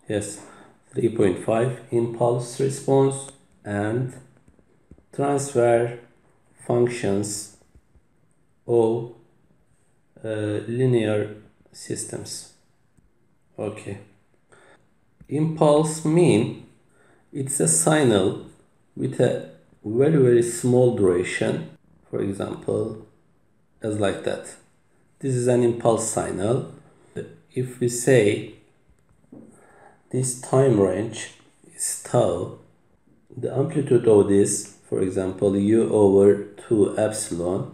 Yes, 3.5 impulse response and transfer functions of linear systems. Okay. Impulse mean it's a signal with a very small duration. For example, as like that. This is an impulse signal. If we say this time range is tau, the amplitude of this, for example, u over 2 epsilon,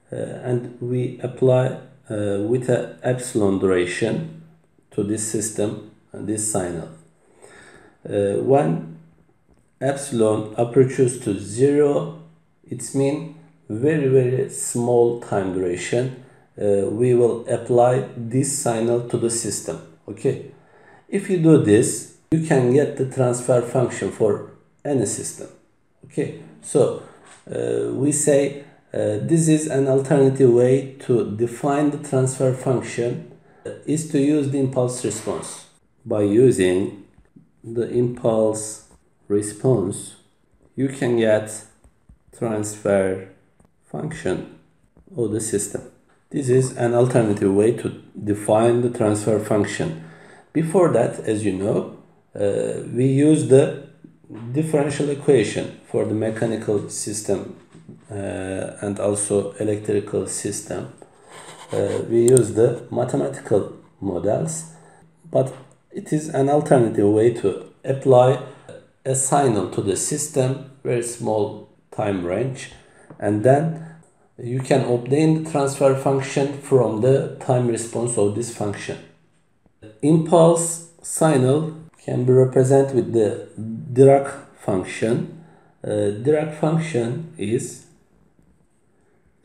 and we apply with a epsilon duration to this system and this signal. When epsilon approaches to 0, it means very small time duration. We will apply this signal to the system. Okay. If you do this, you can get the transfer function for any system. Okay. So we say this is an alternative way to define the transfer function is to use the impulse response. By using the impulse response, you can get transfer function of the system. This is an alternative way to define the transfer function. Before that, as you know, we use the differential equation for the mechanical system and also electrical system. We use the mathematical models, but it is an alternative way to apply a signal to the system, very small time range, and then you can obtain the transfer function from the time response of this function. Impulse signal can be represented with the Dirac function. Dirac function is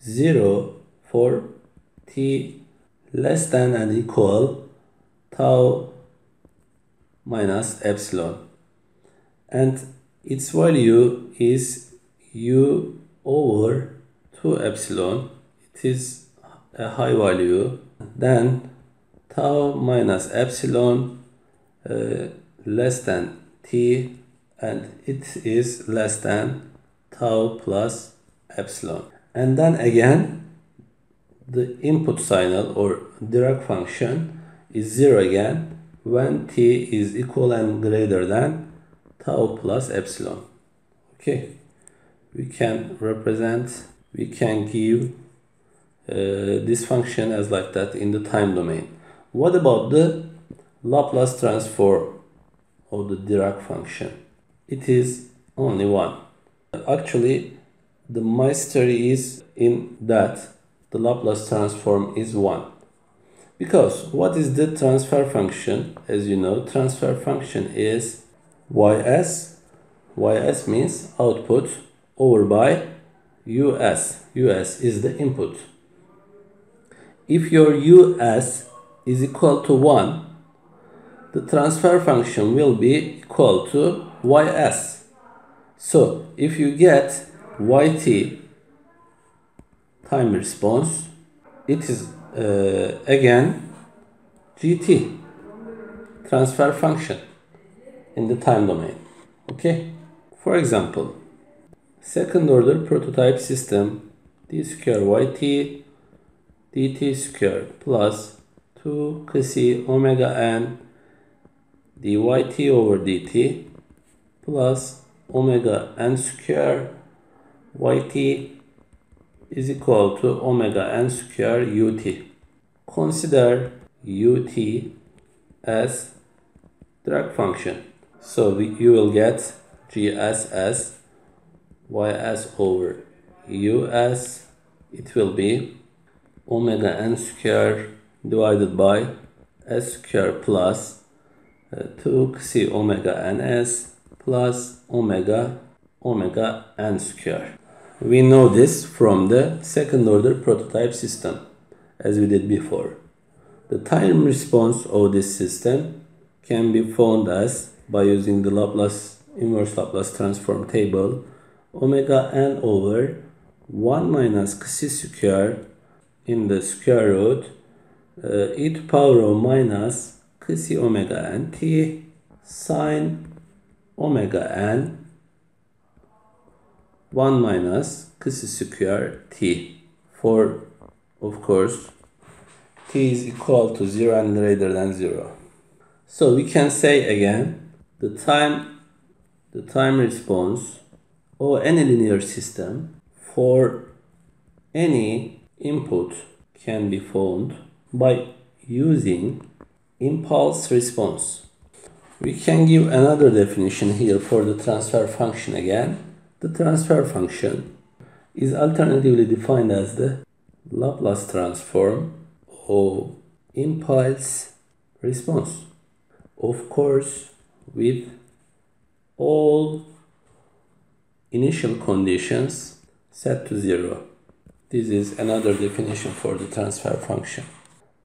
0 for t less than and equal tau minus epsilon, and its value is u over 2 epsilon. It is a high value. Then tau minus epsilon less than t, and it is less than tau plus epsilon. And then again, the input signal or Dirac function is 0 again when t is equal and greater than tau plus epsilon. Okay, we can give this function as like that in the time domain. What about the Laplace transform of the Dirac function? It is only one. Actually, the mystery is in that the Laplace transform is 1. Because what is the transfer function? As you know, transfer function is ys. Ys means output over by us. Us is the input. If your us is equal to 1, the transfer function will be equal to ys. So if you get yt time response, it is again gt transfer function in the time domain. Okay, for example, second order prototype system d square yt dt square plus 2 kc omega n dyt over dt plus omega n square yt is equal to omega n square ut. Consider ut as Dirac function. So you will get gs as ys over us. It will be omega n square divided by s square plus 2 c omega ns plus omega n square. We know this from the second order prototype system, as we did before. The time response of this system can be found as, by using the inverse Laplace transform table, omega n over 1 minus c square in the square root e to power of minus Xc omega n t sine omega n 1 minus Xc square t for, of course, t is equal to 0 and greater than 0. So we can say again the time response or any linear system for any input can be found by using impulse response. We can give another definition here for the transfer function again. The transfer function is alternatively defined as the Laplace transform of impulse response. Of course, with all initial conditions set to 0. This is another definition for the transfer function.